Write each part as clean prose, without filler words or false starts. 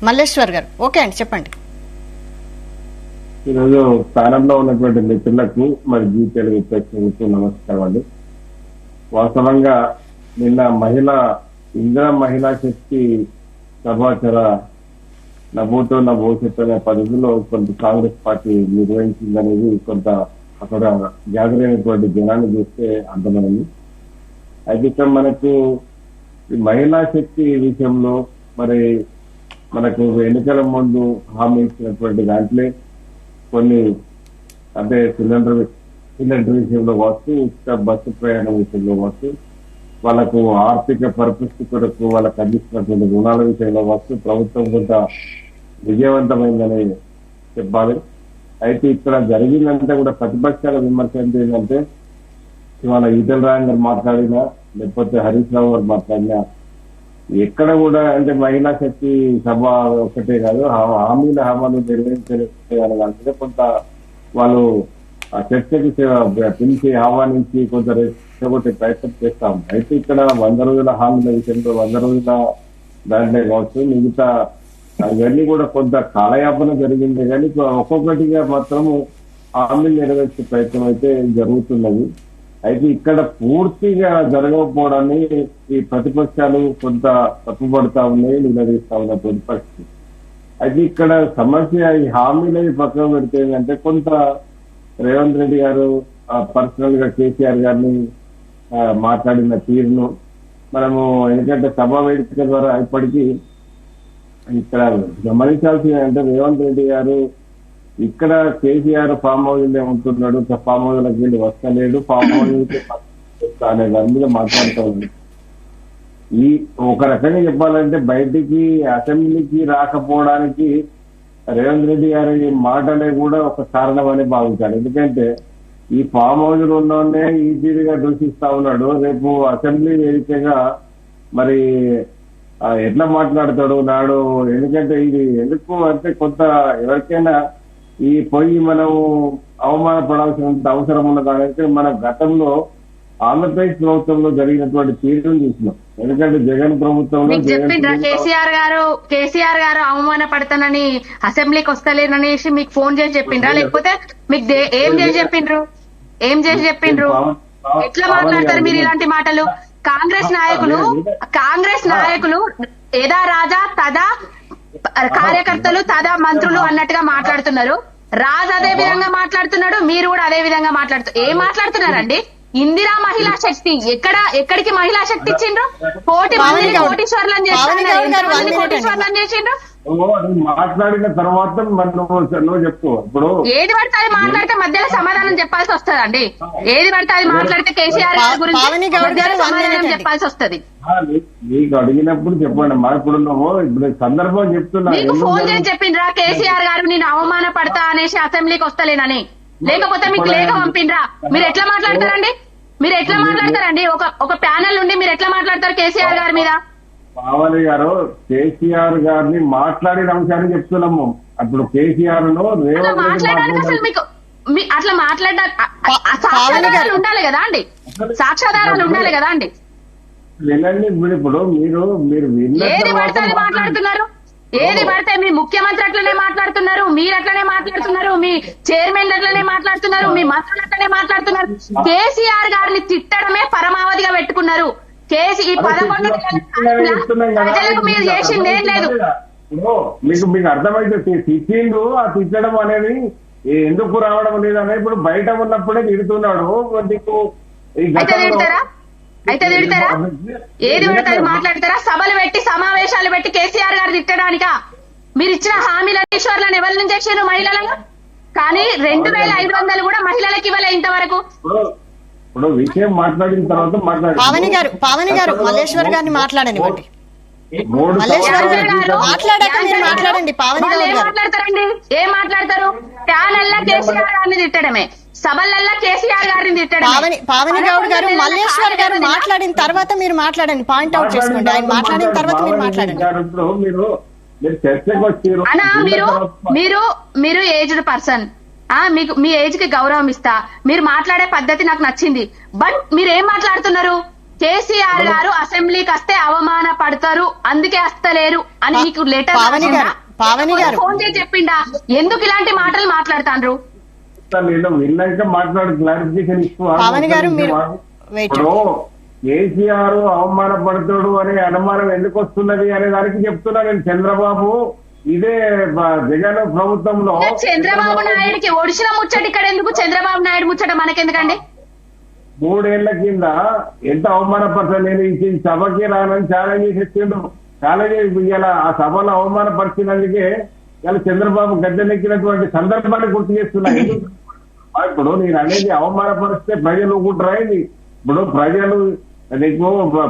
మల్లేశ్వర్ గారు. ఓకే అండి, చెప్పండి. ఈరోజు స్థానంలో ఉన్నటువంటి మిత్రులకు మరి జీపీఎల్ ప్రేక్షకులకు నమస్కారం అండి. వాస్తవంగా నిన్న ఇందిరా మహిళా శక్తి సమాచార నమోతో నా భవిష్యత్తు అనే పద్ధతిలో కొంత కాంగ్రెస్ పార్టీ నిర్వహించిందనేది కొంత అక్కడ గ్యాదర్ అయినటువంటి జనాన్ని చూస్తే అర్థమైంది. అయితే ఇక్కడ మనకు ఈ మహిళా శక్తి విషయంలో మరి మనకు ఎన్నికల ముందు హామీ ఇచ్చినటువంటి దాంట్లో కొన్ని అంటే సిలిండర్ విషయంలో కావచ్చు, ఉచిత బస్సు ప్రయాణం విషయంలో కావచ్చు, వాళ్ళకు ఆర్థిక పరిపుష్టి కొరకు వాళ్ళకు అందిస్తున్నటువంటి రుణాల విషయంలో కావచ్చు ప్రభుత్వం కొంత విజయవంతమైందని చెప్పాలి. అయితే ఇక్కడ జరిగిందంటే కూడా ప్రతిపక్షాల విమర్శ ఏంటంటే ఇవాళ ఈటల రాజన్ గారు మాట్లాడినా లేకపోతే హరీష్ రావు గారు మాట్లాడినా ఎక్కడ కూడా అంటే మహిళా శక్తి సభ ఒకటే కాదు, హామీలు నిర్వహించలేదు. కొంత వాళ్ళు ఆ చర్చకి పిలిచి ఆహ్వానించి కొంత రెచ్చగొట్టే ప్రయత్నం చేస్తా ఉంటారు. అయితే ఇక్కడ 100 రోజుల హామీల విషయంలో 100 రోజుల దాంట్లో కావచ్చు, మిగతా ఇవన్నీ కూడా కొంత కాలయాపన జరిగింది. కానీ ఒక్కొక్కటిగా మాత్రము హామీలు నెరవేర్చే ప్రయత్నం అయితే జరుగుతున్నది. అయితే ఇక్కడ పూర్తిగా జరగకపోవడాన్ని ఈ ప్రతిపక్షాలు కొంత తప్పుపడతా ఉన్నాయి, నిలదీస్తా ఉన్నటువంటి పరిస్థితి. అయితే ఇక్కడ సమస్య ఈ హామీలని పక్కన పెడితే ఏంటంటే కొంత రేవంత్ రెడ్డి గారు పర్సనల్ గా కేసీఆర్ గారిని మాట్లాడిన తీరును మనము ఎందుకంటే సభా వేదిక ద్వారా ఇప్పటికీ ఇక్కడ గమనించాల్సింది అంటే రేవంత్ రెడ్డి గారు ఇక్కడ కేసీఆర్ ఫామ్ హౌస్ లో ఉంటున్నాడు, ఫామ్ హౌస్ లోకి వెళ్ళి వస్తలేడు, ఫామ్ హౌస్ అనే దాని మీద మాట్లాడుతూ ఉంది. ఈ ఒక రకంగా చెప్పాలంటే బయటికి అసెంబ్లీకి రాకపోవడానికి రేవంత్ రెడ్డి గారి మాటలే కూడా ఒక కారణం అని భావించాడు. ఎందుకంటే ఈ ఫామ్ హౌస్ లో ఉన్నోనే ఈజీగా దూషిస్తా ఉన్నాడు, రేపు అసెంబ్లీ వేదికగా మరి ఎట్లా మాట్లాడతాడు నాడు. ఎందుకంటే ఇది ఎందుకు అంటే కొంత ఎవరికైనా ఈ పోయి మనం అవమానపడాల్సినంత అవసరం ఉన్నదానికి మనం గతంలో ఆంధ్రప్రదేశ్ ప్రభుత్వంలో జరిగినటువంటి తీరును చూసినాం. ఎందుకంటే జగన్ ప్రభుత్వంలో కేసీఆర్ గారు అవమాన పడతానని అసెంబ్లీకి వస్తలేననేసి మీకు ఫోన్ చేసి చెప్పిండ్రా, లేకపోతే మీకు ఏం చేసి చెప్పిండ్రు? ఎట్లా మాట్లాడతారు మీరు ఇలాంటి మాటలు? కాంగ్రెస్ నాయకులు ఏదా రాజా తదా కార్యకర్తలు తదా మంత్రులు అన్నట్టుగా మాట్లాడుతున్నారు. రాజు అదే విధంగా మాట్లాడుతున్నాడు, మీరు కూడా అదే విధంగా ఏం మాట్లాడుతున్నారండి? ఇందిరా మహిళా శక్తి ఎక్కడికి మహిళా శక్తి ఇచ్చిండ్రు? కోటీశ్వర్లను చేసిండ్రు. మాట్లాడిన తర్వాత నువ్వు చెప్తూ ఇప్పుడు ఏది పడితే అది మాట్లాడితే మధ్యలో సమాధానం చెప్పాల్సి వస్తుందండి. ఏది పడితే అది మాట్లాడితే కేసీఆర్ గురించి సమాధానం చెప్పాల్సి వస్తుంది. మీకు అడిగినప్పుడు చెప్పండి మా ఇప్పుడు ఇప్పుడు సందర్భం చెప్తున్నా. మీకు ఫోన్ చేసి చెప్పిండ్రా కేసీఆర్ గారు నేను అవమాన పడతా అనేసి అసెంబ్లీకి వస్తలేనని? లేకపోతే మీకు లేఖ పంపిండ్రా? మీరు ఎట్లా మాట్లాడతారండి? ఒక ప్యానెల్ నుండి మీరు ఎట్లా మాట్లాడతారు కేసీఆర్ గారి మీద? పావని గారు కేసీఆర్ గారిని మాట్లాడిన అంశాన్ని చెప్తున్నాము. అప్పుడు కేసీఆర్ ను అట్లా సాక్ష్యాధారాలు ఉండాలి కదా అండి, సాక్ష్యాధారాలు ఉండాలి కదా అండి. వినండి, ఇప్పుడు మీరు ఏది పడితే అది మాట్లాడుతున్నారు, ఏది పడితే మీ ముఖ్యమంత్రి అట్లనే మాట్లాడుతున్నారు, మీరు అట్లనే మాట్లాడుతున్నారు, మీ చైర్మన్ అట్లనే మాట్లాడుతున్నారు, మీ మంత్రులు అట్లనే మాట్లాడుతున్నారు. కేసీఆర్ గారిని తిట్టడమే పరమావధిగా పెట్టుకున్నారు. ఈ 11 ప్రజలకు మీరు చేసిందేం లేదు. మీకు అర్థమైతే తిట్టిండు, ఆ తిట్టడం అనేది ఎందుకు రావడం లేదనే ఇప్పుడు బయట ఉన్నప్పుడే తిడుతున్నాడు. అయితే తిడతారా? ఏది పడతారు మాట్లాడతారా? సభలు పెట్టి సమావేశాలు పెట్టి కేసీఆర్ గారు తిట్టడానికా? మీరు ఇచ్చిన హామీలను ఎవరి నుంచి చేశారు? మహిళలను. కానీ 2500 కూడా మహిళలకు ఇవ్వలే ఇంతవరకు. ఇప్పుడు విషయం మాట్లాడిన తర్వాత పావని గారు మల్లేశ్వర్ గారిని మాట్లాడనివ్వండి. మల్లేశ్వర్ గారు మాట్లాడాక మీరు మాట్లాడండి. పావని గారు ఏం మాట్లాడతారు? ప్యానెల్లా కేసీఆర్ గారిని తిట్టడమే, సభలల్లా కేసీఆర్ గారిని తిట్టడమే. పావని గౌడ్ గారు మల్లేశ్వర్ గారు మాట్లాడిన తర్వాత మీరు మాట్లాడండి, పాయింట్ అవుట్ చేసుకోండి. ఆయన మాట్లాడిన తర్వాత మీరు మాట్లాడండి. అన్నా మీరు ఏజ్డ్ పర్సన్, మీకు మీ ఏజ్ కి గౌరవం ఇస్తా, మీరు మాట్లాడే పద్ధతి నాకు నచ్చింది. బట్ మీరు ఏం మాట్లాడుతున్నారు? కేసీఆర్ గారు అసెంబ్లీకి వస్తే అవమాన పడతారు అందుకే వస్తలేరు అని మీకు లెటర్ పావని గారు ఫోన్ చేసి చెప్పిండా? ఎందుకు ఇలాంటి మాటలు మాట్లాడుతాండ్రు? నేను విన్నాక మాట్లాడు క్లారిఫికేషన్ పావని గారు మీరు వెయిట్ ఇప్పుడు కేసీఆర్ అవమానపడతాడు అనే అనుమానం ఎందుకు వస్తున్నది అనే దానికి చెప్తున్నా నేను. చంద్రబాబు ఇదే జగన్ ప్రభుత్వంలో చంద్రబాబు నాయుడికి ఒడిసిన ముచ్చట ఇక్కడ ఎందుకు? చంద్రబాబు నాయుడు ముచ్చట మనకెందుకండి? 3 ఏళ్ల కింద ఎంత అవమానపరచాలి, నేను ఈ సభకి రానని ఛాలెంజ్ చేసి ఇచ్చిండు. ఛాలెంజ్ ఇలా ఆ సభలో అవమానపరిచినందుకే ఇలా చంద్రబాబు గద్దెనెక్కినటువంటి సందర్భాన్ని గుర్తు చేస్తున్నా. ఇప్పుడు నేను అనేది అవమానపరిస్తే ప్రజలు ఊకుంటారా? ఇప్పుడు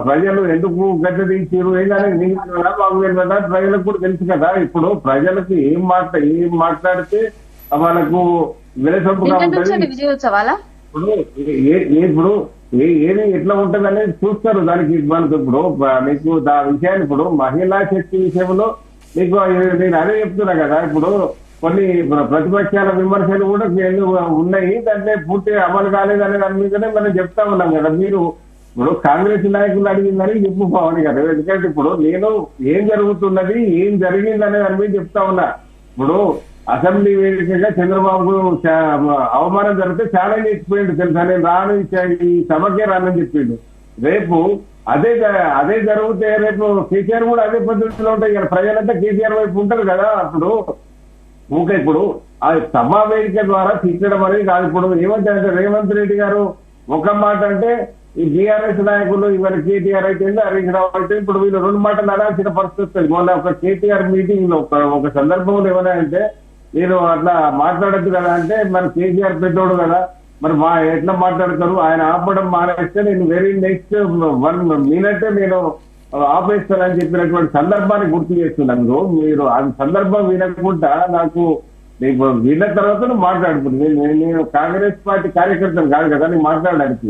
ప్రజలు ఎందుకు గద్దె దించారు ఏంటనేది నీకు మాకు తెలియదా? ప్రజలకు కూడా తెలుసు కదా. ఇప్పుడు ప్రజలకు ఏం మాట్లాడితే వాళ్ళకు విలసంపుగా ఉంటుంది. విజయోత్సవాల ఇప్పుడు ఏది ఎట్లా ఉంటది అనేది చూస్తారు. దానికి మనకు ఇప్పుడు మీకు ఆ విషయాన్ని ఇప్పుడు మహిళా శక్తి విషయంలో మీకు నేను అదే చెప్తున్నా కదా. ఇప్పుడు కొన్ని ప్రతిపక్షాల విమర్శలు కూడా ఉన్నాయి, దాంట్లో పూర్తిగా అమలు కాలేదనే దాని మీదనే మనం చెప్తా ఉన్నాం కదా. మీరు ఇప్పుడు కాంగ్రెస్ నాయకులు అడిగిందని చెప్పు పవన్ గారు. ఎందుకంటే ఇప్పుడు నేను ఏం జరుగుతున్నది ఏం జరిగింది అనే దాని మీద చెప్తా ఉన్నా. ఇప్పుడు అసెంబ్లీ వేదికగా చంద్రబాబు అవమానం జరిగితే ఛాలెంజ్ ఇచ్చిపోయిండు తెలుసా, నేను రాను ఈ సభకే రానని చెప్పిండు. రేపు అదే జరిగితే రేపు కేసీఆర్ కూడా అదే పద్ధతిలో ఉంటాయి కదా. ప్రజలంతా కేసీఆర్ వైపు ఉంటారు కదా. అప్పుడు ఇప్పుడు ఆ సభా వేదిక ద్వారా తిట్టడం అనేది కాదు. ఇప్పుడు ఏమంటారంటే రేవంత్ రెడ్డి గారు ఒక మాట అంటే ఈ బీఆర్ఎస్ నాయకులు ఇవాళ కేటీఆర్ అయితే హరీష్ రావు అయితే ఇప్పుడు వీళ్ళు 2 మాటలు అనాల్సిన పరిస్థితి వస్తుంది. మొన్న ఒక కేటీఆర్ మీటింగ్ లో ఒక సందర్భంలో ఏమైనా అంటే నేను అట్లా మాట్లాడద్దు కదా అంటే, మరి కేసీఆర్ పెద్దోడు కదా, మరి ఎట్లా మాట్లాడతారు, ఆయన ఆపడం మానేస్తే నేను వెరీ నెక్స్ట్ 1 మినిట్ నేను ఆపేస్తానని చెప్పినటువంటి సందర్భాన్ని గుర్తు చేస్తున్నాను. మీరు ఆ సందర్భం వినకుండా నాకు విన్న తర్వాత మాట్లాడుతున్నాను. నేను కాంగ్రెస్ పార్టీ కార్యకర్తను కాదు కదా నేను మాట్లాడడానికి.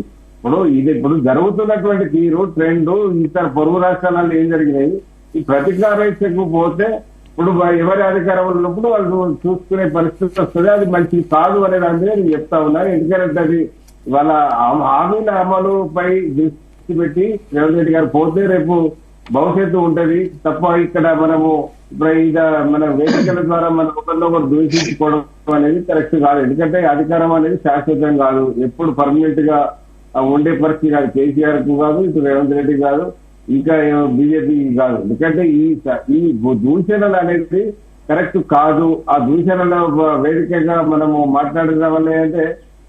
ఇప్పుడు జరుగుతున్నటువంటి తీరు ట్రెండ్ ఇతర పొరుగు రాష్ట్రాలలో ఏం జరిగినాయి, ఈ ప్రతికారేక్షకు పోతే ఇప్పుడు ఎవరి అధికారంలో ఉన్నప్పుడు వాళ్ళు చూసుకునే పరిస్థితి వస్తుంది. అది మంచిది కాదు అనే దాని మీద నేను చెప్తా ఉన్నాను. ఎందుకంటే అది వాళ్ళ హామీల అమలుపై దృష్టి పెట్టి రేవంత్ రెడ్డి గారు పోతే రేపు భవిష్యత్తు ఉంటది తప్ప ఇక్కడ మనము మన వేదికల ద్వారా మనం ఒకరినొకరు దూషించుకోవడం అనేది కరెక్ట్ కాదు. ఎందుకంటే అధికారం అనేది శాశ్వతం కాదు, ఎప్పుడు పర్మనెంట్ గా ఉండే పరిస్థితి కాదు. కేసీఆర్ కు కాదు, ఇటు రేవంత్ రెడ్డి కాదు, ఇంకా బీజేపీ కాదు. ఎందుకంటే ఈ దూషణలు అనేది కరెక్ట్ కాదు. ఆ దూషణల వేదికగా మనము మాట్లాడడం వల్ల అంటే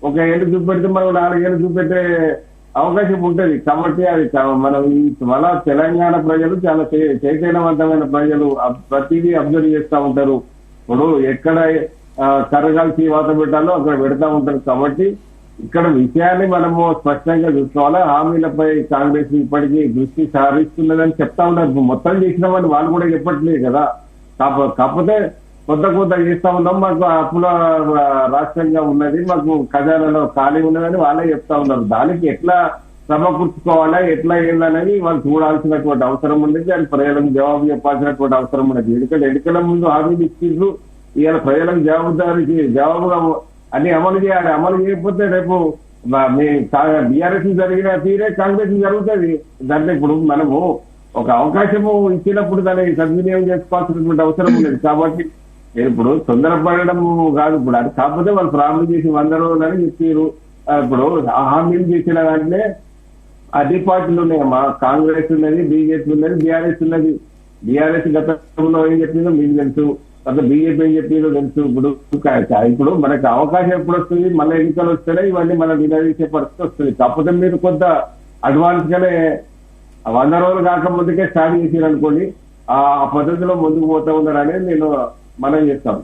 ఒక ఏళ్ళు చూపెడితే మనం 4 ఏళ్ళు చూపెట్టే అవకాశం ఉంటది. కాబట్టి అది మనం మన తెలంగాణ ప్రజలు చాలా చైతన్యవంతమైన ప్రజలు, ప్రతిదీ అబ్జర్వ్ చేస్తూ ఉంటారు. ఇప్పుడు ఎక్కడ కరగాల్సి వాత పెట్టాలో అక్కడ పెడతా ఉంటారు. కాబట్టి ఇక్కడ విషయాన్ని మనము స్పష్టంగా చూసుకోవాలి. హామీలపై కాంగ్రెస్ ఇప్పటికీ దృష్టి సారిస్తున్నదని చెప్తా ఉన్నారు. మొత్తం చేసినామని వాళ్ళు కూడా చెప్పట్లేదు కదా. కాకపోతే కొంత చేస్తా ఉన్నాం, మాకు అప్పుల రాష్ట్రంగా ఉన్నది, మాకు ఖజానాలో ఖాళీ ఉన్నదని వాళ్ళే చెప్తా ఉన్నారు. దానికి ఎట్లా సమకూర్చుకోవాలా, ఎట్లా ఏందనేది వాళ్ళు చూడాల్సినటువంటి అవసరం ఉండేది. దాని ప్రజలకు జవాబు చెప్పాల్సినటువంటి అవసరం ఉన్నది. ఎందుకంటే ఎన్నికల ముందు హామీలు ఇచ్చిండ్రు, ఇవాళ ప్రజలకు జవాబుగా అన్ని అమలు చేయాలి. అమలు చేయకపోతే రేపు బీఆర్ఎస్ జరిగిన తీరే కాంగ్రెస్ జరుగుతుంది. దాంట్లో ఇప్పుడు మనము ఒక అవకాశము ఇచ్చినప్పుడు దాన్ని సద్వినియోగం చేసుకోవాల్సినటువంటి అవసరం ఉండేది. కాబట్టి నేను ఇప్పుడు తొందరపడడం కాదు. ఇప్పుడు అది కాకపోతే వాళ్ళు ప్రారంభం చేసి 100 రోజులని చెప్పారు. ఇప్పుడు హామీలు చేసిన దాంట్లో అన్ని పార్టీలు ఉన్నాయమ్మా. కాంగ్రెస్ ఉన్నది, బీజేపీ ఉన్నది, బీఆర్ఎస్ ఉన్నది. బీఆర్ఎస్ గతంలో ఏం చెప్పిందో మీకు తెలుసు, అసలు బీజేపీ ఏం చెప్పిందో తెలుసు. ఇప్పుడు మనకు అవకాశం ఎప్పుడు వస్తుంది, మళ్ళీ ఎన్నికలు వస్తేనే ఇవన్నీ మనం నిలదీసే పరిస్థితి వస్తుంది. కాకపోతే మీరు కొంత అడ్వాన్స్ గానే 100 రోజులు కాకముందుకే స్టార్ట్ చేసారు అనుకోండి, ఆ పద్ధతిలో ముందుకు పోతా ఉన్నారనేది నేను మనం చేస్తాను.